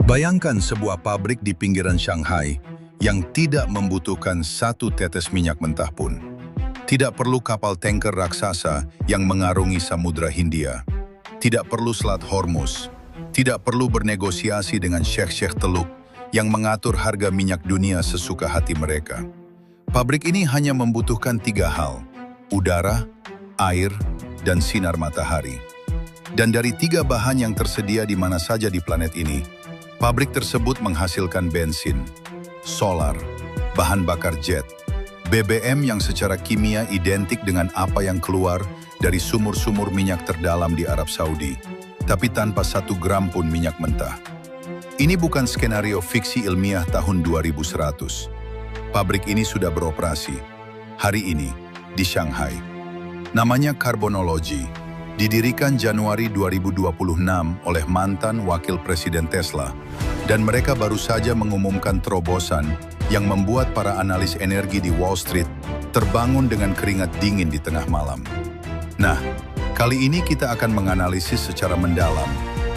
Bayangkan sebuah pabrik di pinggiran Shanghai yang tidak membutuhkan satu tetes minyak mentah pun. Tidak perlu kapal tanker raksasa yang mengarungi Samudra Hindia. Tidak perlu Selat Hormuz. Tidak perlu bernegosiasi dengan syekh-syekh teluk yang mengatur harga minyak dunia sesuka hati mereka. Pabrik ini hanya membutuhkan 3 hal: udara, air, dan sinar matahari. Dan dari 3 bahan yang tersedia di mana saja di planet ini, pabrik tersebut menghasilkan bensin, solar, bahan bakar jet, BBM yang secara kimia identik dengan apa yang keluar dari sumur-sumur minyak terdalam di Arab Saudi, tapi tanpa 1 gram pun minyak mentah. Ini bukan skenario fiksi ilmiah tahun 2100. Pabrik ini sudah beroperasi hari ini di Shanghai. Namanya Carbonology, didirikan Januari 2026 oleh mantan wakil presiden Tesla, dan mereka baru saja mengumumkan terobosan yang membuat para analis energi di Wall Street terbangun dengan keringat dingin di tengah malam. Nah, kali ini kita akan menganalisis secara mendalam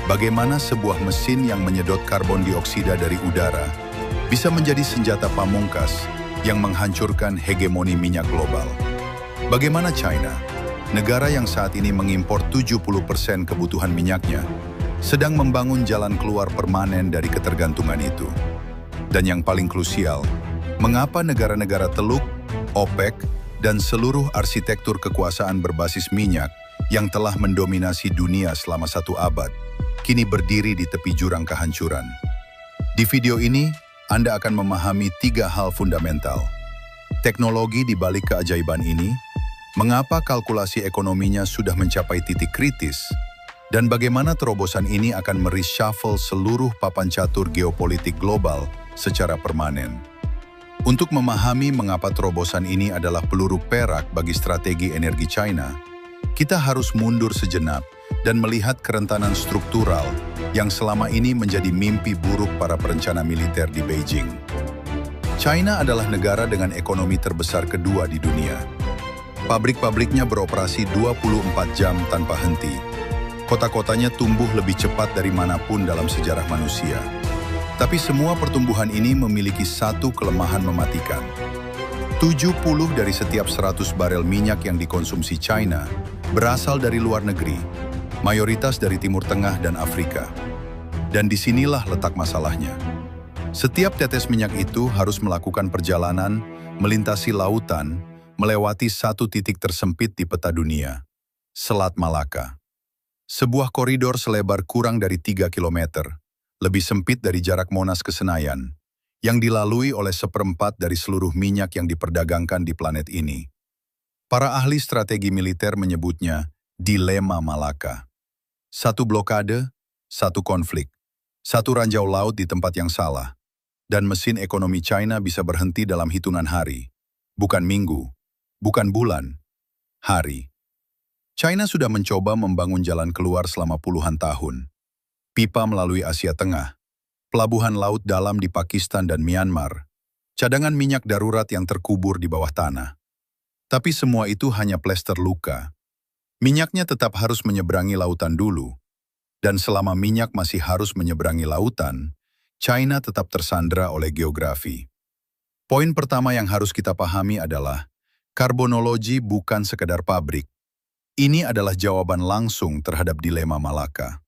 bagaimana sebuah mesin yang menyedot karbon dioksida dari udara bisa menjadi senjata pamungkas yang menghancurkan hegemoni minyak global. Bagaimana China, negara yang saat ini mengimpor 70% kebutuhan minyaknya, sedang membangun jalan keluar permanen dari ketergantungan itu. Dan yang paling krusial, mengapa negara-negara teluk, OPEC, dan seluruh arsitektur kekuasaan berbasis minyak yang telah mendominasi dunia selama 1 abad, kini berdiri di tepi jurang kehancuran. Di video ini, Anda akan memahami 3 hal fundamental. Teknologi di balik keajaiban ini, mengapa kalkulasi ekonominya sudah mencapai titik kritis, dan bagaimana terobosan ini akan mereshuffle seluruh papan catur geopolitik global secara permanen. Untuk memahami mengapa terobosan ini adalah peluru perak bagi strategi energi China, kita harus mundur sejenak dan melihat kerentanan struktural yang selama ini menjadi mimpi buruk para perencana militer di Beijing. China adalah negara dengan ekonomi terbesar kedua di dunia. Pabrik-pabriknya beroperasi 24 jam tanpa henti. Kota-kotanya tumbuh lebih cepat dari manapun dalam sejarah manusia. Tapi semua pertumbuhan ini memiliki satu kelemahan mematikan. 70 dari setiap 100 barel minyak yang dikonsumsi China berasal dari luar negeri, mayoritas dari Timur Tengah dan Afrika. Dan disinilah letak masalahnya. Setiap tetes minyak itu harus melakukan perjalanan, melintasi lautan, melewati satu titik tersempit di peta dunia, Selat Malaka. Sebuah koridor selebar kurang dari 3 kilometer, lebih sempit dari jarak Monas ke Senayan, yang dilalui oleh 1/4 dari seluruh minyak yang diperdagangkan di planet ini. Para ahli strategi militer menyebutnya dilema Malaka. 1 blokade, 1 konflik, 1 ranjau laut di tempat yang salah, dan mesin ekonomi China bisa berhenti dalam hitungan hari, bukan minggu, bukan bulan, hari. China sudah mencoba membangun jalan keluar selama puluhan tahun. Pipa melalui Asia Tengah, pelabuhan laut dalam di Pakistan dan Myanmar, cadangan minyak darurat yang terkubur di bawah tanah. Tapi semua itu hanya plester luka. Minyaknya tetap harus menyeberangi lautan dulu. Dan selama minyak masih harus menyeberangi lautan, China tetap tersandra oleh geografi. Poin pertama yang harus kita pahami adalah, Carbonology bukan sekadar pabrik. Ini adalah jawaban langsung terhadap dilema Malaka.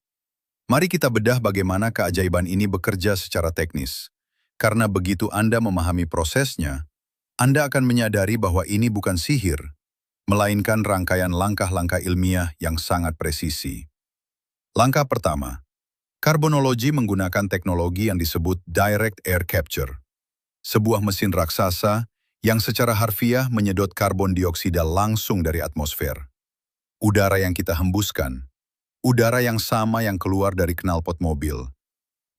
Mari kita bedah bagaimana keajaiban ini bekerja secara teknis. Karena begitu Anda memahami prosesnya, Anda akan menyadari bahwa ini bukan sihir, melainkan rangkaian langkah-langkah ilmiah yang sangat presisi. Langkah pertama, Carbonology menggunakan teknologi yang disebut Direct Air Capture, sebuah mesin raksasa yang secara harfiah menyedot karbon dioksida langsung dari atmosfer. Udara yang kita hembuskan, udara yang sama yang keluar dari knalpot mobil,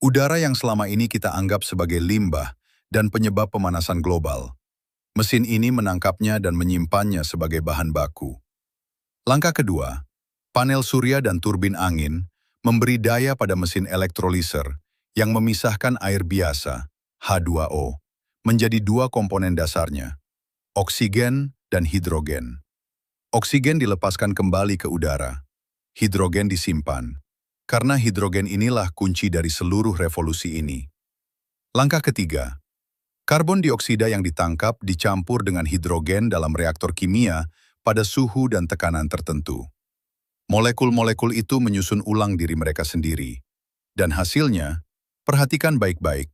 udara yang selama ini kita anggap sebagai limbah dan penyebab pemanasan global. Mesin ini menangkapnya dan menyimpannya sebagai bahan baku. Langkah kedua, panel surya dan turbin angin memberi daya pada mesin elektroliser yang memisahkan air biasa, H2O, menjadi 2 komponen dasarnya, oksigen dan hidrogen. Oksigen dilepaskan kembali ke udara, hidrogen disimpan. Karena hidrogen inilah kunci dari seluruh revolusi ini. Langkah ketiga, karbon dioksida yang ditangkap dicampur dengan hidrogen dalam reaktor kimia pada suhu dan tekanan tertentu. Molekul-molekul itu menyusun ulang diri mereka sendiri. Dan hasilnya, perhatikan baik-baik,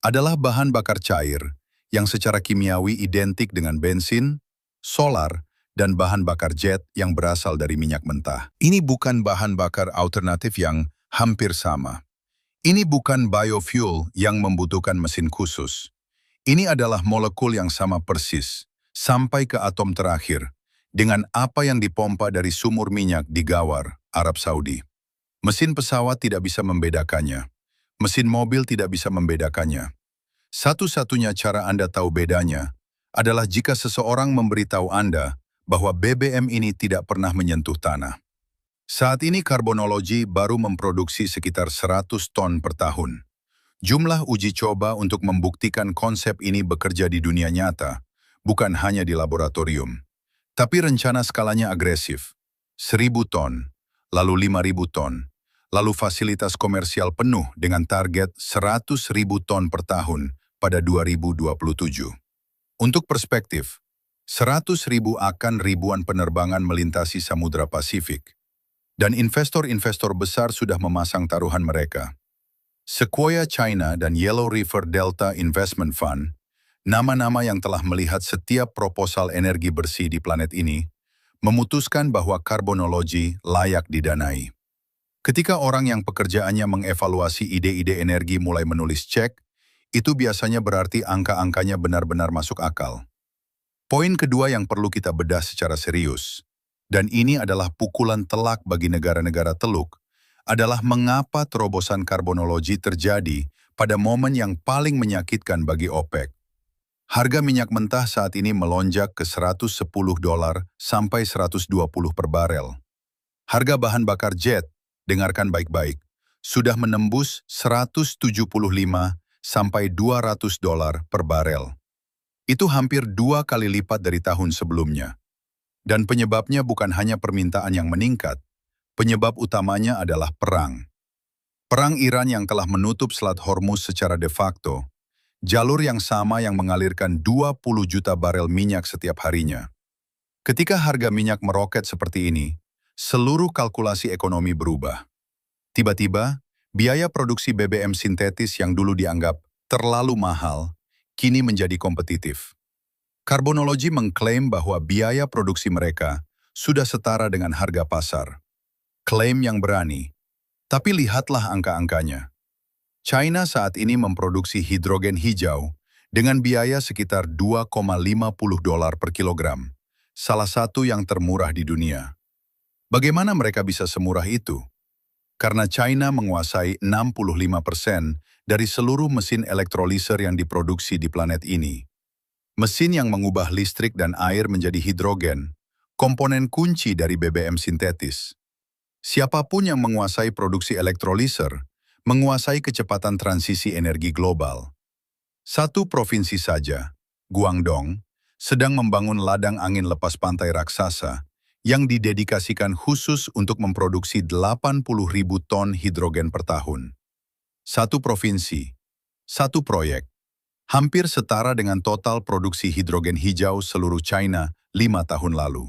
adalah bahan bakar cair yang secara kimiawi identik dengan bensin, solar, dan bahan bakar jet yang berasal dari minyak mentah. Ini bukan bahan bakar alternatif yang hampir sama. Ini bukan biofuel yang membutuhkan mesin khusus. Ini adalah molekul yang sama persis, sampai ke atom terakhir, dengan apa yang dipompa dari sumur minyak di Ghawar, Arab Saudi. Mesin pesawat tidak bisa membedakannya. Mesin mobil tidak bisa membedakannya. Satu-satunya cara Anda tahu bedanya adalah jika seseorang memberitahu Anda bahwa BBM ini tidak pernah menyentuh tanah. Saat ini karbonologi baru memproduksi sekitar 100 ton per tahun. Jumlah uji coba untuk membuktikan konsep ini bekerja di dunia nyata, bukan hanya di laboratorium. Tapi rencana skalanya agresif, 1.000 ton, lalu 5.000 ton, lalu fasilitas komersial penuh dengan target 100.000 ton per tahun pada 2027. Untuk perspektif, 100.000 akan ribuan penerbangan melintasi Samudra Pasifik. Dan investor-investor besar sudah memasang taruhan mereka. Sequoia China dan Yellow River Delta Investment Fund, nama-nama yang telah melihat setiap proposal energi bersih di planet ini, memutuskan bahwa karbonologi layak didanai. Ketika orang yang pekerjaannya mengevaluasi ide-ide energi mulai menulis cek, itu biasanya berarti angka-angkanya benar-benar masuk akal. Poin kedua yang perlu kita bedah secara serius, dan ini adalah pukulan telak bagi negara-negara teluk, adalah mengapa terobosan karbonologi terjadi pada momen yang paling menyakitkan bagi OPEC. Harga minyak mentah saat ini melonjak ke $110 sampai $120 per barel. Harga bahan bakar jet, dengarkan baik-baik, sudah menembus $175 sampai $200 per barel. Itu hampir 2 kali lipat dari tahun sebelumnya. Dan penyebabnya bukan hanya permintaan yang meningkat, penyebab utamanya adalah perang. Perang Iran yang telah menutup Selat Hormuz secara de facto, jalur yang sama yang mengalirkan 20 juta barel minyak setiap harinya. Ketika harga minyak meroket seperti ini, seluruh kalkulasi ekonomi berubah. Tiba-tiba, biaya produksi BBM sintetis yang dulu dianggap terlalu mahal, kini menjadi kompetitif. Karbonologi mengklaim bahwa biaya produksi mereka sudah setara dengan harga pasar. Klaim yang berani. Tapi lihatlah angka-angkanya. China saat ini memproduksi hidrogen hijau dengan biaya sekitar $2,50 per kilogram, salah satu yang termurah di dunia. Bagaimana mereka bisa semurah itu? Karena China menguasai 65% dari seluruh mesin elektroliser yang diproduksi di planet ini. Mesin yang mengubah listrik dan air menjadi hidrogen, komponen kunci dari BBM sintetis. Siapapun yang menguasai produksi elektroliser, menguasai kecepatan transisi energi global. Satu provinsi saja, Guangdong, sedang membangun ladang angin lepas pantai raksasa yang didedikasikan khusus untuk memproduksi 80.000 ton hidrogen per tahun. Satu provinsi, satu proyek. Hampir setara dengan total produksi hidrogen hijau seluruh China 5 tahun lalu.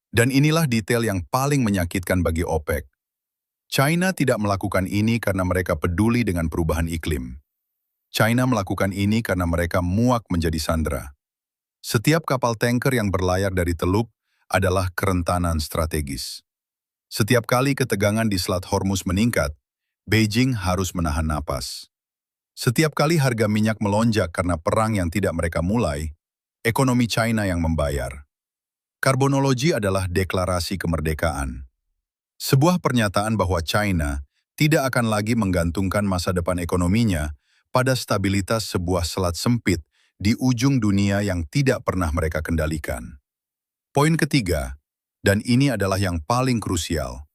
Dan inilah detail yang paling menyakitkan bagi OPEC. China tidak melakukan ini karena mereka peduli dengan perubahan iklim. China melakukan ini karena mereka muak menjadi sandera. Setiap kapal tanker yang berlayar dari Teluk adalah kerentanan strategis. Setiap kali ketegangan di Selat Hormuz meningkat, Beijing harus menahan napas. Setiap kali harga minyak melonjak karena perang yang tidak mereka mulai, ekonomi China yang membayar. Karbonologi adalah deklarasi kemerdekaan. Sebuah pernyataan bahwa China tidak akan lagi menggantungkan masa depan ekonominya pada stabilitas sebuah selat sempit di ujung dunia yang tidak pernah mereka kendalikan. Poin ketiga, dan ini adalah yang paling krusial,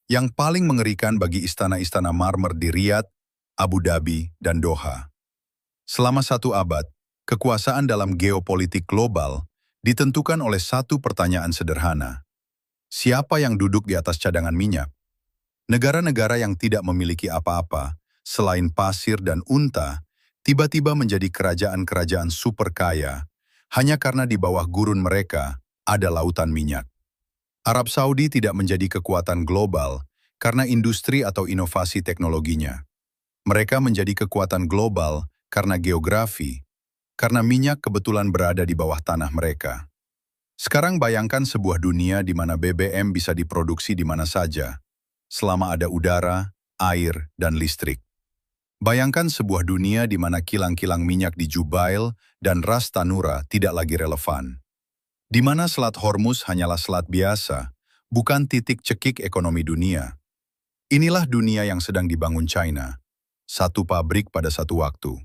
yang paling mengerikan bagi istana-istana marmer di Riyadh, Abu Dhabi, dan Doha. Selama 1 abad, kekuasaan dalam geopolitik global ditentukan oleh satu pertanyaan sederhana. Siapa yang duduk di atas cadangan minyak? Negara-negara yang tidak memiliki apa-apa, selain pasir dan unta, tiba-tiba menjadi kerajaan-kerajaan super kaya, hanya karena di bawah gurun mereka ada lautan minyak. Arab Saudi tidak menjadi kekuatan global karena industri atau inovasi teknologinya. Mereka menjadi kekuatan global karena geografi, karena minyak kebetulan berada di bawah tanah mereka. Sekarang bayangkan sebuah dunia di mana BBM bisa diproduksi di mana saja, selama ada udara, air, dan listrik. Bayangkan sebuah dunia di mana kilang-kilang minyak di Jubail dan Ras Tanura tidak lagi relevan. Di mana Selat Hormuz hanyalah selat biasa, bukan titik cekik ekonomi dunia. Inilah dunia yang sedang dibangun China. Satu pabrik pada satu waktu.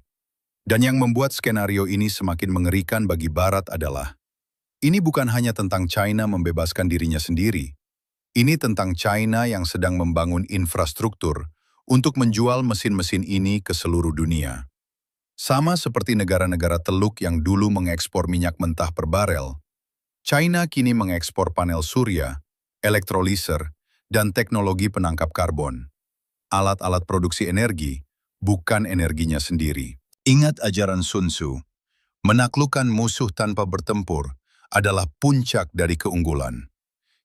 Dan yang membuat skenario ini semakin mengerikan bagi Barat adalah, ini bukan hanya tentang China membebaskan dirinya sendiri. Ini tentang China yang sedang membangun infrastruktur untuk menjual mesin-mesin ini ke seluruh dunia. Sama seperti negara-negara Teluk yang dulu mengekspor minyak mentah per barel, China kini mengekspor panel surya, elektroliser, dan teknologi penangkap karbon. Alat-alat produksi energi, bukan energinya sendiri. Ingat ajaran Sun Tzu, menaklukkan musuh tanpa bertempur adalah puncak dari keunggulan.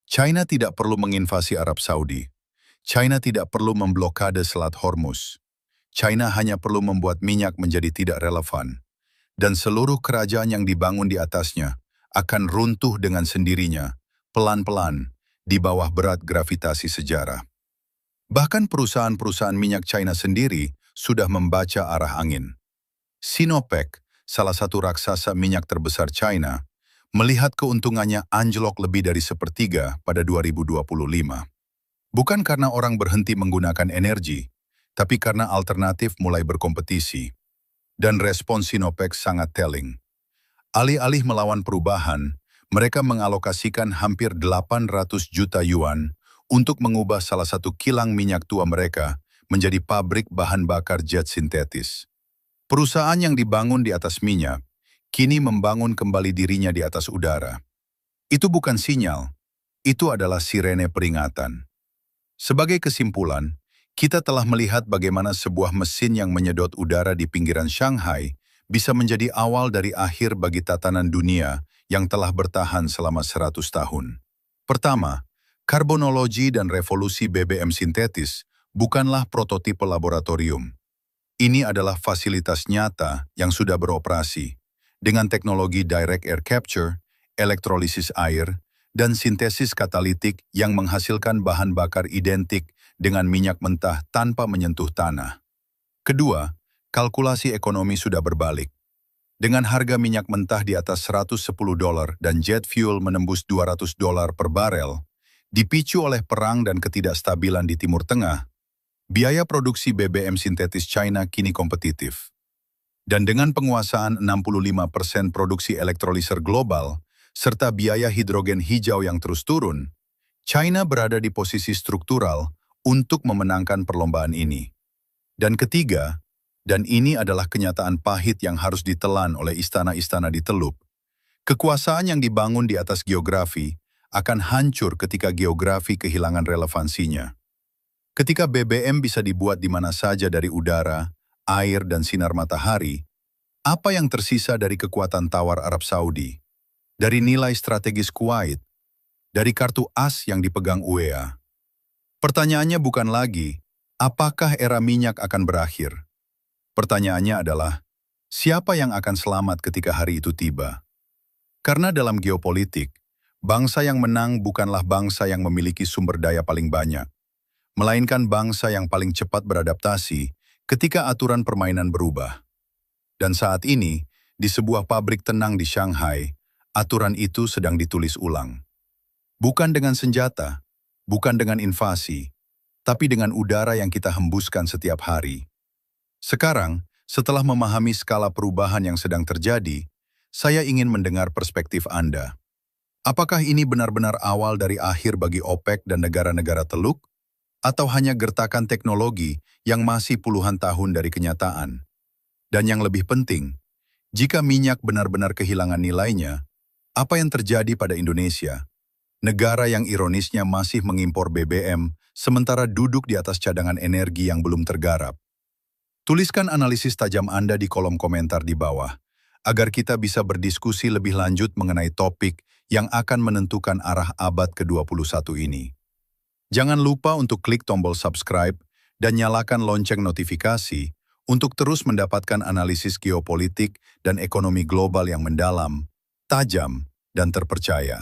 China tidak perlu menginvasi Arab Saudi. China tidak perlu memblokade Selat Hormuz. China hanya perlu membuat minyak menjadi tidak relevan. Dan seluruh kerajaan yang dibangun di atasnya akan runtuh dengan sendirinya, pelan-pelan, di bawah berat gravitasi sejarah. Bahkan perusahaan-perusahaan minyak China sendiri sudah membaca arah angin. Sinopec, salah satu raksasa minyak terbesar China, melihat keuntungannya anjlok lebih dari sepertiga pada 2025. Bukan karena orang berhenti menggunakan energi, tapi karena alternatif mulai berkompetisi. Dan respons Sinopec sangat telling. Alih-alih melawan perubahan, mereka mengalokasikan hampir 800 juta yuan untuk mengubah salah satu kilang minyak tua mereka menjadi pabrik bahan bakar jet sintetis. Perusahaan yang dibangun di atas minyak, kini membangun kembali dirinya di atas udara. Itu bukan sinyal, itu adalah sirene peringatan. Sebagai kesimpulan, kita telah melihat bagaimana sebuah mesin yang menyedot udara di pinggiran Shanghai bisa menjadi awal dari akhir bagi tatanan dunia yang telah bertahan selama 100 tahun. Pertama, karbonologi dan revolusi BBM sintetis bukanlah prototipe laboratorium. Ini adalah fasilitas nyata yang sudah beroperasi dengan teknologi direct air capture, elektrolisis air, dan sintesis katalitik yang menghasilkan bahan bakar identik dengan minyak mentah tanpa menyentuh tanah. Kedua, kalkulasi ekonomi sudah berbalik. Dengan harga minyak mentah di atas $110 dan jet fuel menembus $200 per barel, dipicu oleh perang dan ketidakstabilan di Timur Tengah, biaya produksi BBM sintetis China kini kompetitif. Dan dengan penguasaan 65% produksi elektroliser global, serta biaya hidrogen hijau yang terus turun, China berada di posisi struktural untuk memenangkan perlombaan ini. Dan ketiga, dan ini adalah kenyataan pahit yang harus ditelan oleh istana-istana di Teluk, kekuasaan yang dibangun di atas geografi akan hancur ketika geografi kehilangan relevansinya. Ketika BBM bisa dibuat di mana saja dari udara, air, dan sinar matahari, apa yang tersisa dari kekuatan tawar Arab Saudi? Dari nilai strategis Kuwait? Dari kartu as yang dipegang UEA? Pertanyaannya bukan lagi, apakah era minyak akan berakhir? Pertanyaannya adalah, siapa yang akan selamat ketika hari itu tiba? Karena dalam geopolitik, bangsa yang menang bukanlah bangsa yang memiliki sumber daya paling banyak, melainkan bangsa yang paling cepat beradaptasi ketika aturan permainan berubah. Dan saat ini, di sebuah pabrik tenang di Shanghai, aturan itu sedang ditulis ulang. Bukan dengan senjata, bukan dengan invasi, tapi dengan udara yang kita hembuskan setiap hari. Sekarang, setelah memahami skala perubahan yang sedang terjadi, saya ingin mendengar perspektif Anda. Apakah ini benar-benar awal dari akhir bagi OPEC dan negara-negara Teluk? Atau hanya gertakan teknologi yang masih puluhan tahun dari kenyataan? Dan yang lebih penting, jika minyak benar-benar kehilangan nilainya, apa yang terjadi pada Indonesia? Negara yang ironisnya masih mengimpor BBM sementara duduk di atas cadangan energi yang belum tergarap. Tuliskan analisis tajam Anda di kolom komentar di bawah, agar kita bisa berdiskusi lebih lanjut mengenai topik yang akan menentukan arah abad ke-21 ini. Jangan lupa untuk klik tombol subscribe dan nyalakan lonceng notifikasi untuk terus mendapatkan analisis geopolitik dan ekonomi global yang mendalam, tajam, dan terpercaya.